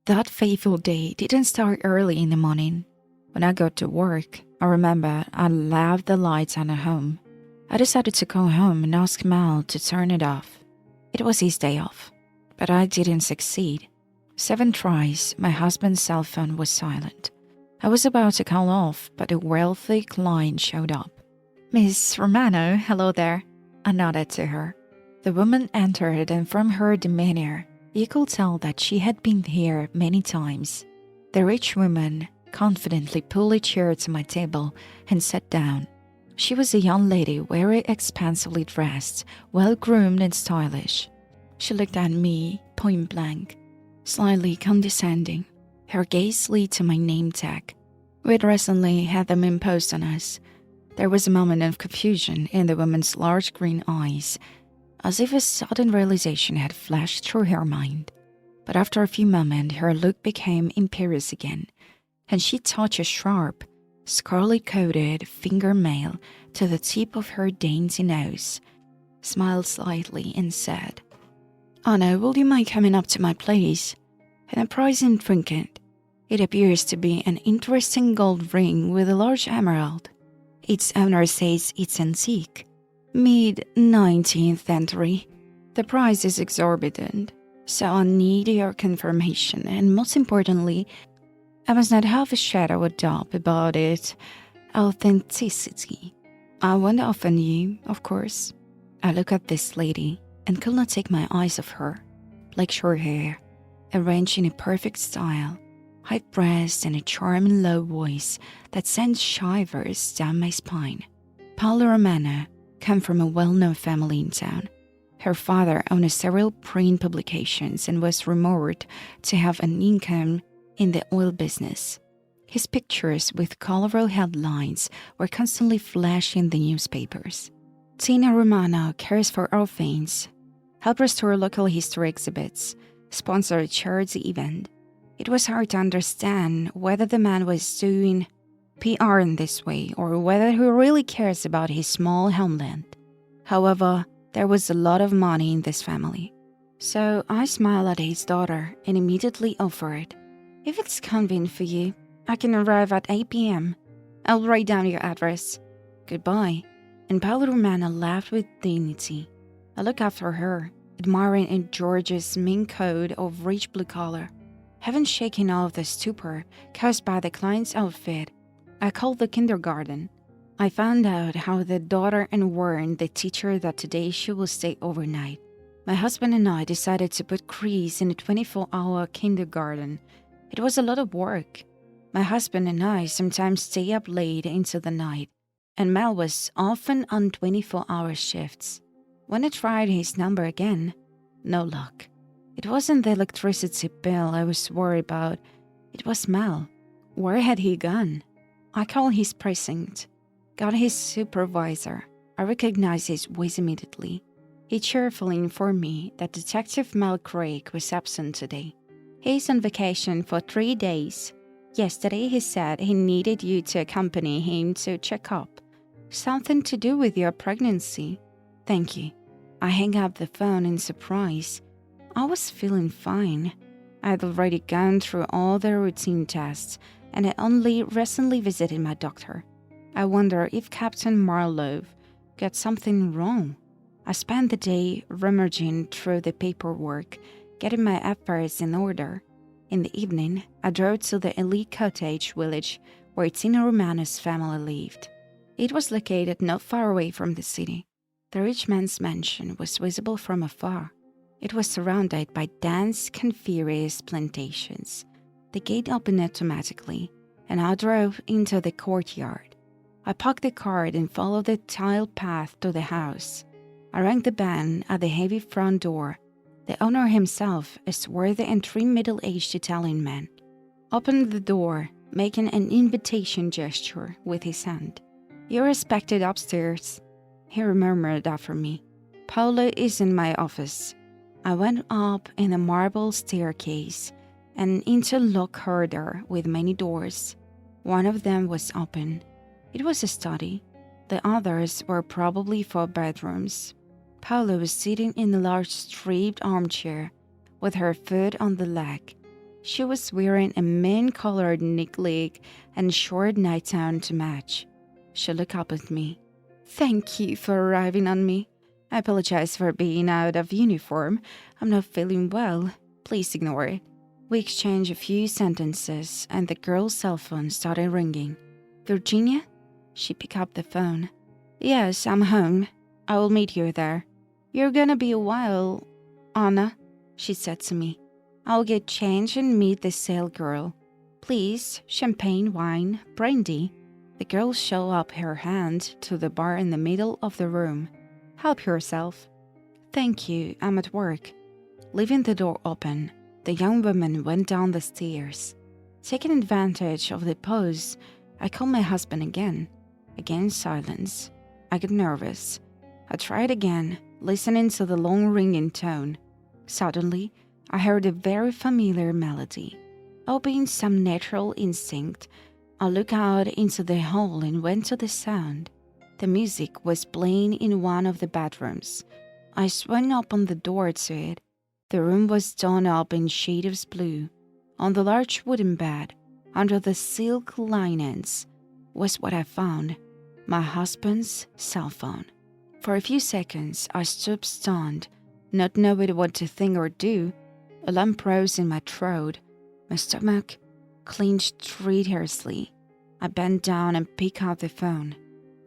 That fateful day didn't start early in the morning. When I got to work, I remember I left the lights on at home. I decided to go home and ask Mal to turn it off. It was his day off, but I didn't succeed. 7 tries, my husband's cell phone was silent. I was about to call off, but a wealthy client showed up. Miss Romano, hello there. I nodded to her. The woman entered, and from her demeanor, you could tell that she had been here many times. The rich woman confidently pulled a chair to my table and sat down. She was a young lady, very expensively dressed, well-groomed and stylish. She looked at me, point blank, slightly condescending. Her gaze led to my name tag. We'd recently had them imposed on us. There was a moment of confusion in the woman's large green eyes, as if a sudden realization had flashed through her mind. But after a few moments, her look became imperious again, and she touched a sharp, scarlet-coated fingernail to the tip of her dainty nose, smiled slightly, and said, "Anna, will you mind coming up to my place? And a pricing trinket. It appears to be an interesting gold ring with a large emerald. Its owner says it's antique. Mid-19th century. The price is exorbitant, so I need your confirmation, and most importantly, I must not have a shadow of doubt about its authenticity. I won't offend you, of course." I looked at this lady and could not take my eyes off her. Black short hair, arranged in a perfect style, high breast, and a charming low voice that sent shivers down my spine. Paolo Romano came from a well-known family in town. Her father owned several print publications and was rumored to have an income in the oil business. His pictures with colorful headlines were constantly flashing the newspapers. Tina Romano cares for orphans, helped restore local history exhibits, sponsored a charity event. It was hard to understand whether the man was doing PR in this way or whether he really cares about his small homeland. However, there was a lot of money in this family. So I smiled at his daughter and immediately offered, "If it's convenient for you, I can arrive at 8 p.m. I'll write down your address. Goodbye." And Paolo Romano laughed with dignity. I looked after her, admiring a gorgeous mink coat of rich blue color. Having shaken off the stupor caused by the client's outfit, I called the kindergarten. I found out how the daughter and warned the teacher that today she will stay overnight. My husband and I decided to put Chris in a 24-hour kindergarten. It was a lot of work. My husband and I sometimes stay up late into the night, and Mel was often on 24-hour shifts. When I tried his number again, no luck. It wasn't the electricity bill I was worried about. It was Mel. Where had he gone? I called his precinct, got his supervisor. I recognized his voice immediately. He cheerfully informed me that Detective Mel Craig was absent today. He's on vacation for 3 days. Yesterday he said he needed you to accompany him to check up. Something to do with your pregnancy. Thank you. I hung up the phone in surprise. I was feeling fine. I had already gone through all the routine tests, and I only recently visited my doctor. I wonder if Captain Marlowe got something wrong. I spent the day rummaging through the paperwork, getting my affairs in order. In the evening, I drove to the elite cottage village where Tina Romano's family lived. It was located not far away from the city. The rich man's mansion was visible from afar. It was surrounded by dense coniferous plantations. The gate opened automatically, and I drove into the courtyard. I parked the car and followed the tiled path to the house. I rang the bell at the heavy front door. The owner himself, a swarthy and trim middle-aged Italian man, opened the door, making an invitation gesture with his hand. "You're expected upstairs," he murmured after me. "Paolo is in my office." I went up in a marble staircase and into a long corridor with many doors. One of them was open. It was a study. The others were probably 4 bedrooms. Paolo was sitting in a large striped armchair with her foot on the leg. She was wearing a mint-colored necklie and short nightgown to match. She looked up at me. "Thank you for arriving on me. I apologize for being out of uniform. I'm not feeling well. Please ignore it." We exchanged a few sentences, and the girl's cell phone started ringing. "Virginia?" She picked up the phone. "Yes, I'm home. I will meet you there." "You're gonna be a while, Anna," she said to me. "I'll get changed and meet the sale girl. Please, champagne, wine, brandy." The girl showed up her hand to the bar in the middle of the room. "Help yourself." "Thank you, I'm at work." Leaving the door open, the young woman went down the stairs. Taking advantage of the pause, I called my husband again. Again silence. I got nervous. I tried again, listening to the long ringing tone. Suddenly, I heard a very familiar melody. Obeying some natural instinct, I looked out into the hall and went to the sound. The music was playing in one of the bedrooms. I swung open the door to it. The room was done up in shades of blue. On the large wooden bed, under the silk linens, was what I found: my husband's cell phone. For a few seconds, I stood stunned, not knowing what to think or do. A lump rose in my throat. My stomach clenched treacherously. I bent down and picked up the phone.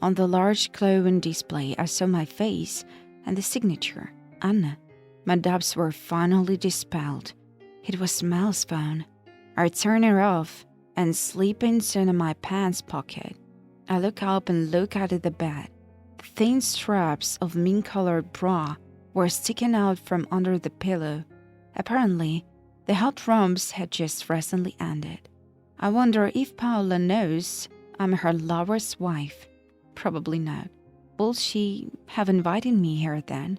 On the large glowing display, I saw my face and the signature, Anna. My doubts were finally dispelled. It was Mel's phone. I turned it off and slipped into my pants pocket. I looked up and looked at the bed. The thin straps of mint-colored bra were sticking out from under the pillow. Apparently, the hot romps had just recently ended. I wonder if Paula knows I'm her lover's wife. Probably not. Will she have invited me here then?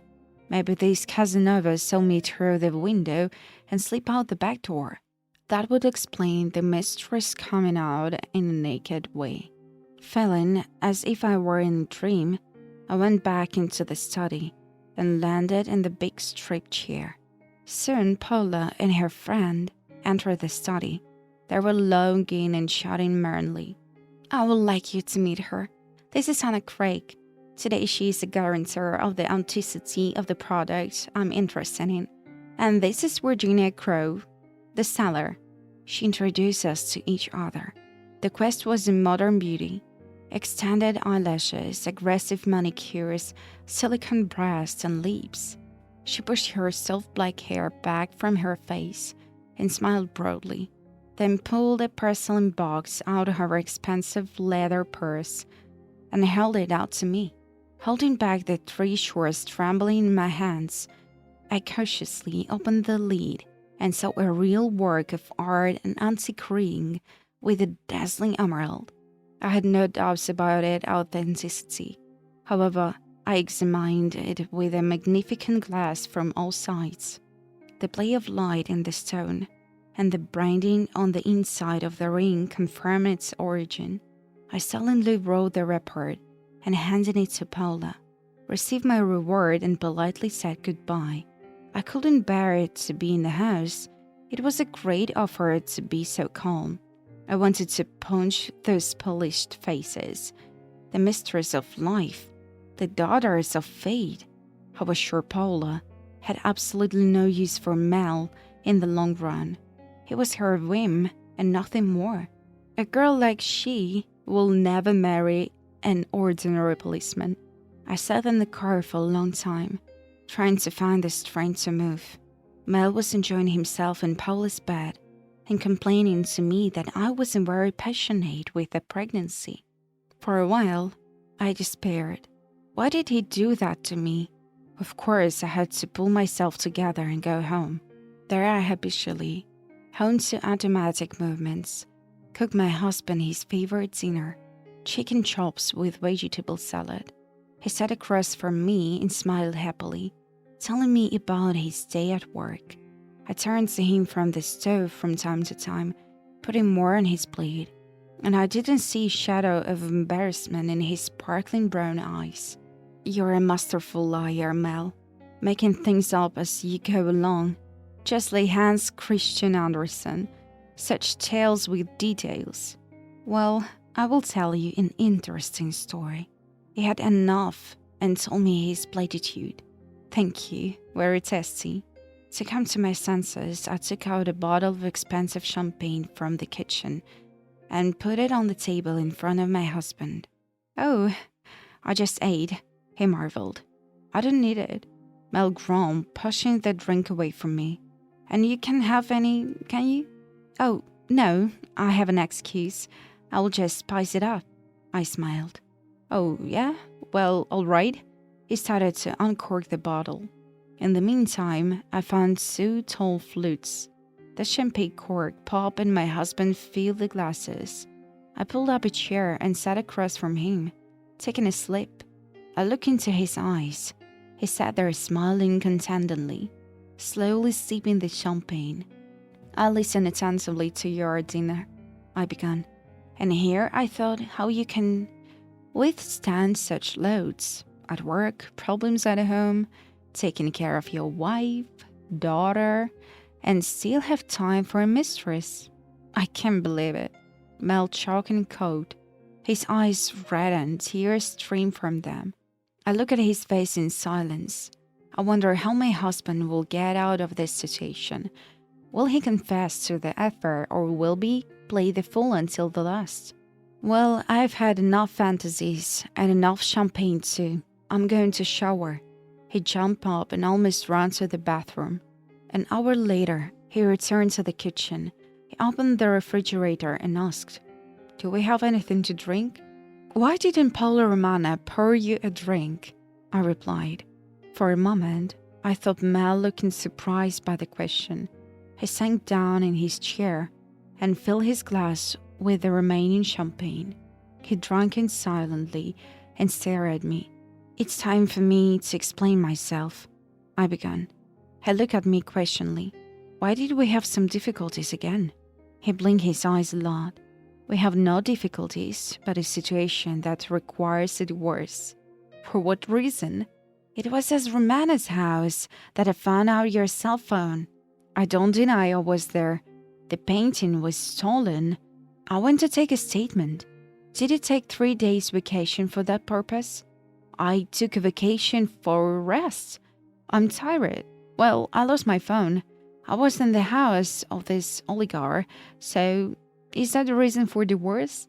Maybe these Casanovas saw me through the window and slip out the back door. That would explain the mistress coming out in a naked way. Feeling as if I were in a dream, I went back into the study and landed in the big strip chair. Soon Paula and her friend entered the study. They were laughing and shouting merrily. "I would like you to meet her. This is Anna Craig. Today she is a guarantor of the authenticity of the product I'm interested in. And this is Virginia Crowe, the seller." She introduced us to each other. The quest was in modern beauty. Extended eyelashes, aggressive manicures, silicone breasts and lips. She pushed her soft black hair back from her face and smiled broadly, then pulled a porcelain box out of her expensive leather purse and held it out to me. Holding back the 3 shorts trembling in my hands, I cautiously opened the lid and saw a real work of art and antique ring with a dazzling emerald. I had no doubts about its authenticity. However, I examined it with a magnificent glass from all sides. The play of light in the stone and the branding on the inside of the ring confirmed its origin. I silently wrote the report and handed it to Paula, received my reward and politely said goodbye. I couldn't bear it to be in the house. It was a great offer to be so calm. I wanted to punch those polished faces. The mistress of life, the daughters of fate. I was sure Paula had absolutely no use for Mel in the long run. He was her whim and nothing more. A girl like she will never marry an ordinary policeman. I sat in the car for a long time, trying to find the strength to move. Mel was enjoying himself in Paula's bed and complaining to me that I wasn't very passionate with the pregnancy. For a while, I despaired. Why did he do that to me? Of course, I had to pull myself together and go home. There I habitually, honed to automatic movements, cooked my husband his favorite dinner, chicken chops with vegetable salad. He sat across from me and smiled happily, telling me about his day at work. I turned to him from the stove from time to time, putting more on his plate, and I didn't see a shadow of embarrassment in his sparkling brown eyes. "You're a masterful liar, Mel, making things up as you go along. just like Hans Christian Andersen. Such tales with details. Well, I will tell you an interesting story. He had enough and told me his platitude. Thank you, very tasty. To come to my senses, I took out a bottle of expensive champagne from the kitchen and put it on the table in front of my husband. Oh, I just ate, he marveled. I don't need it. Mel groaned, pushing the drink away from me. And you can have any, can you? Oh, no, I have an excuse. I will just spice it up. I smiled. Oh, yeah? Well, all right. He started to uncork the bottle. In the meantime, I found 2 tall flutes. The champagne cork popped and my husband filled the glasses. I pulled up a chair and sat across from him, taking a sip. I looked into his eyes. He sat there smiling contentedly, slowly sipping the champagne. I listened attentively to your dinner, I began. And here I thought how you can withstand such loads. At work, problems at home, taking care of your wife, daughter, and still have time for a mistress. I can't believe it. Mel choked and cold. His eyes reddened, tears streamed from them. I looked at his face in silence. I wonder how my husband will get out of this situation. Will he confess to the affair or will he play the fool until the last? Well, I've had enough fantasies and enough champagne too. I'm going to shower. He jumped up and almost ran to the bathroom. An hour later, he returned to the kitchen. He opened the refrigerator and asked, Do we have anything to drink? Why didn't Paolo Romana pour you a drink? I replied. For a moment, I thought Mel looking surprised by the question. He sank down in his chair and filled his glass with the remaining champagne. He drank it silently and stared at me. It's time for me to explain myself, I began. He looked at me questioningly. Why did we have some difficulties again? He blinked his eyes a lot. We have no difficulties, but a situation that requires a divorce. For what reason? It was at Romana's house that I found out your cell phone. I don't deny I was there. The painting was stolen. I went to take a statement. Did you take 3 days vacation for that purpose? I took a vacation for rest. I'm tired. Well, I lost my phone. I was in the house of this oligarch, so is that the reason for divorce?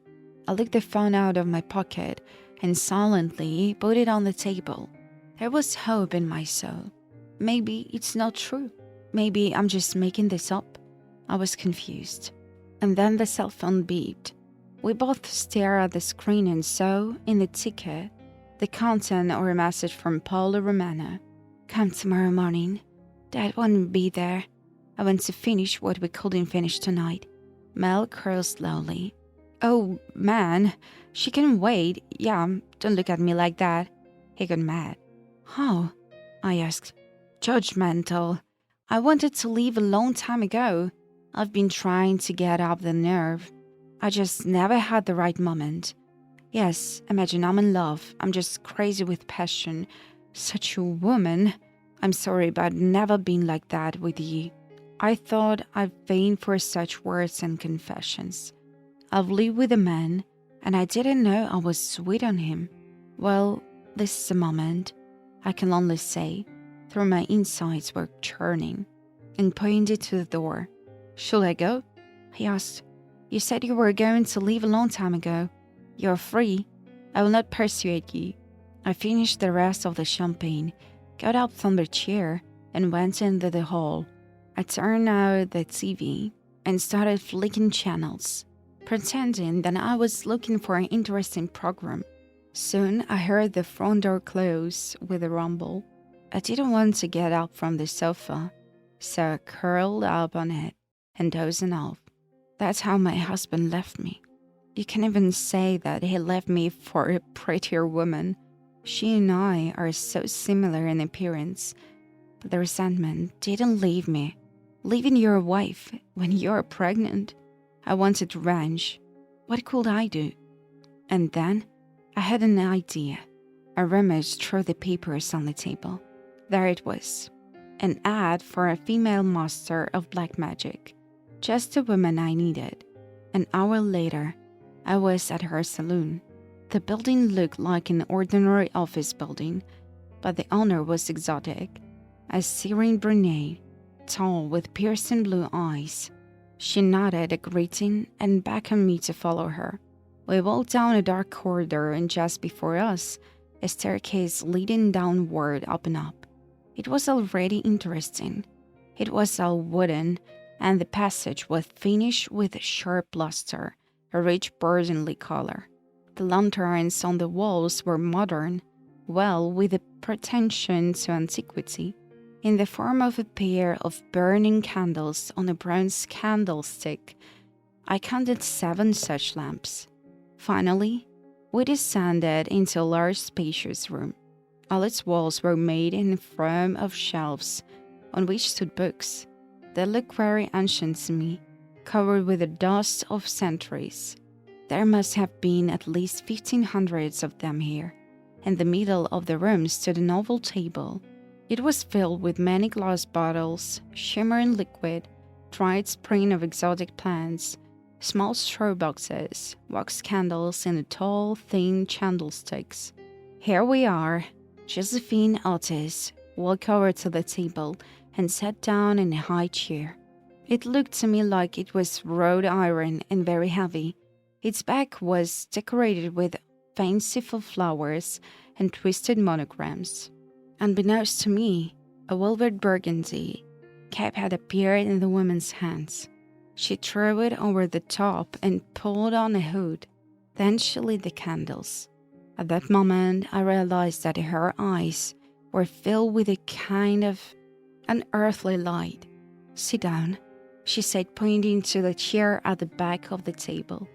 I looked the phone out of my pocket and silently put it on the table. There was hope in my soul. Maybe it's not true. Maybe I'm just making this up. I was confused. And then the cell phone beeped. We both stared at the screen and saw, in the ticket, the content or a message from Paolo Romana. Come tomorrow morning. Dad won't be there. I want to finish what we couldn't finish tonight. Mel curled slowly. Oh, man, she can wait. Yeah, don't look at me like that. He got mad. How? I asked. Judgmental. I wanted to leave a long time ago. I've been trying to get up the nerve. I just never had the right moment. Yes, imagine I'm in love. I'm just crazy with passion. Such a woman. I'm sorry, but I've never been like that with you. I thought I'd vain for such words and confessions. I've lived with a man, and I didn't know I was sweet on him. Well, this is a moment, I can only say, though my insides were churning, and pointed to the door. Should I go? He asked. You said you were going to leave a long time ago. You're free. I will not persuade you. I finished the rest of the champagne, got up from the chair, and went into the hall. I turned out the TV and started flicking channels, pretending that I was looking for an interesting program. Soon I heard the front door close with a rumble. I didn't want to get up from the sofa, so I curled up on it and dozed off. That's how my husband left me. You can even say that he left me for a prettier woman. She and I are so similar in appearance, but the resentment didn't leave me. Leaving your wife when you're pregnant. I wanted revenge. What could I do? And then I had an idea. I rummaged through the papers on the table. There it was. An ad for a female master of black magic. Just the woman I needed. An hour later, I was at her saloon. The building looked like an ordinary office building, but the owner was exotic. A serene brunette, tall with piercing blue eyes. She nodded a greeting and beckoned me to follow her. We walked down a dark corridor, and just before us, a staircase leading downward opened up. It was already interesting. It was all wooden, and the passage was finished with sharp luster, a rich burgundy color. The lanterns on the walls were modern, well, with a pretension to antiquity, in the form of a pair of burning candles on a bronze candlestick. I counted 7 such lamps. Finally, we descended into a large spacious room. All its walls were made in form of shelves, on which stood books. They looked very ancient to me, covered with the dust of centuries. There must have been at least 1,500 of them here. In the middle of the room stood an oval table. It was filled with many glass bottles, shimmering liquid, dried spring of exotic plants, small straw boxes, wax candles, and tall, thin candlesticks. Here we are. Josephine Otis walked over to the table and sat down in a high chair. It looked to me like it was wrought iron and very heavy. Its back was decorated with fanciful flowers and twisted monograms. Unbeknownst to me, a velvet burgundy cap had appeared in the woman's hands. She threw it over the top and pulled on a hood. Then she lit the candles. At that moment, I realized that her eyes were filled with a kind of unearthly light. "Sit down," she said, pointing to the chair at the back of the table.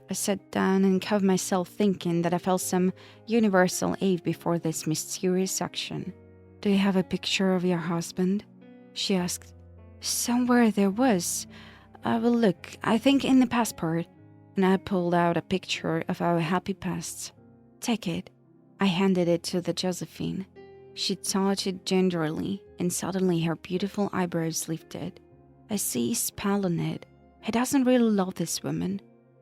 I sat down and caught myself thinking that I felt some universal awe before this mysterious action. "Do you have a picture of your husband?" she asked. "Somewhere there was. I will look, I think in the passport." And I pulled out a picture of our happy past. "Take it." I handed it to the Josephine. She touched it gingerly, and suddenly her beautiful eyebrows lifted. "I see a spell on it. He doesn't really love this woman."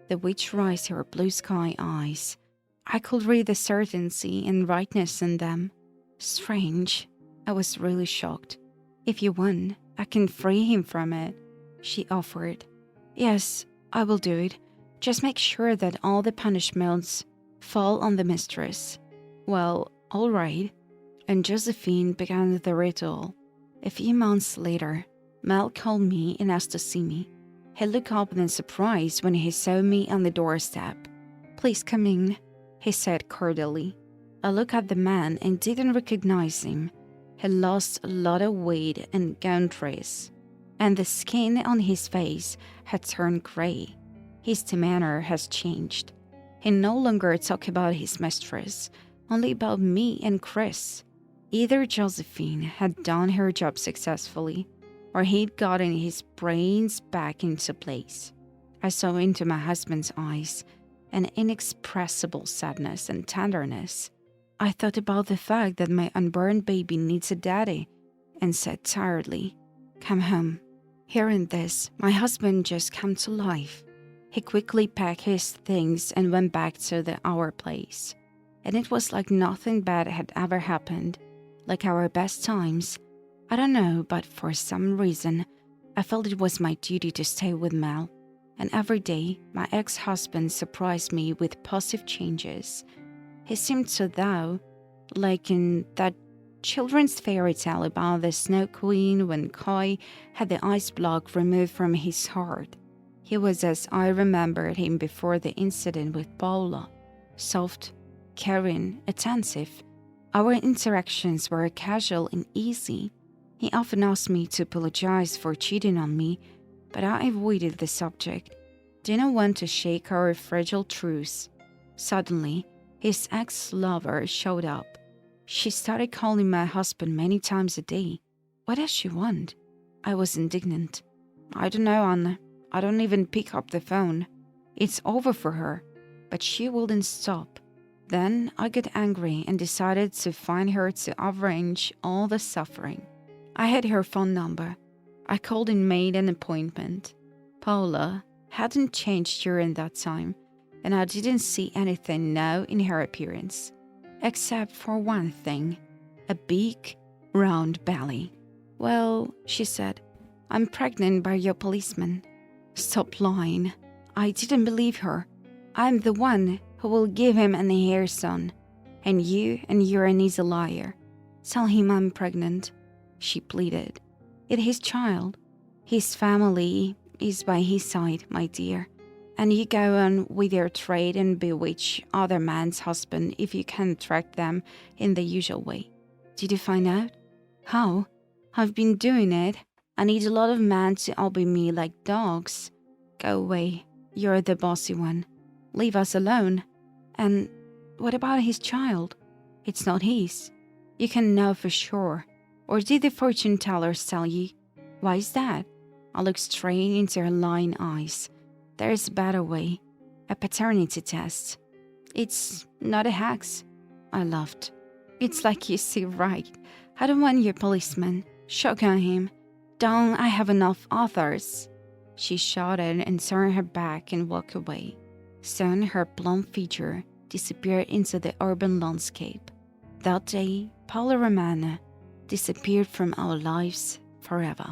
The witch raised her blue sky eyes. I could read the certainty and rightness in them. Strange. I was really shocked. "If you want, I can free him from it," she offered. "Yes, I will do it. Just make sure that all the punishments fall on the mistress." "Well, all right." And Josephine began the ritual. A few months later, Mel called me and asked to see me. He looked up in surprise when he saw me on the doorstep. "Please come in," he said cordially. I looked at the man and didn't recognize him. He lost a lot of weight and gauntries, and the skin on his face had turned gray. His demeanor has changed. He no longer talked about his mistress, only about me and Chris. Either Josephine had done her job successfully, or he'd gotten his brains back into place. I saw into my husband's eyes an inexpressible sadness and tenderness. I thought about the fact that my unborn baby needs a daddy, and said tiredly, "Come home." Hearing this, my husband just came to life. He quickly packed his things and went back to our place. And it was like nothing bad had ever happened, like our best times. I don't know, but for some reason, I felt it was my duty to stay with Mel. And every day, my ex-husband surprised me with positive changes. He seemed so thou, like in that children's fairy tale about the Snow Queen when Koi had the ice block removed from his heart. He was as I remembered him before the incident with Paula. Soft, caring, attentive. Our interactions were casual and easy. He often asked me to apologize for cheating on me, but I avoided the subject. Didn't want to shake our fragile truce. Suddenly, his ex-lover showed up. She started calling my husband many times a day. What does she want? I was indignant. "I don't know, Anna. I don't even pick up the phone. It's over for her." But she wouldn't stop. Then I got angry and decided to find her to avenge all the suffering. I had her phone number. I called and made an appointment. Paula hadn't changed during that time, and I didn't see anything new in her appearance, except for one thing, a big, round belly. Well, she said, I'm pregnant by your policeman. Stop lying. I didn't believe her. I'm the one who will give him an heir son, and you're an easy liar. Tell him I'm pregnant, she pleaded. It's his child. His family is by his side, my dear. And you go on with your trade and bewitch other man's husband if you can track them in the usual way. Did you find out? How? I've been doing it. I need a lot of men to obey me like dogs. Go away. You're the bossy one. Leave us alone. And what about his child? It's not his. You can know for sure. Or did the fortune tellers tell you? Why is that? I looked straight into her lying eyes. There's a better way. A paternity test. It's not a hex. I laughed. It's like you see right. I don't want your policeman. Shotgun him. Don't I have enough authors? She shouted and turned her back and walked away. Soon her plump figure disappeared into the urban landscape. That day, Paula Romana disappeared from our lives forever.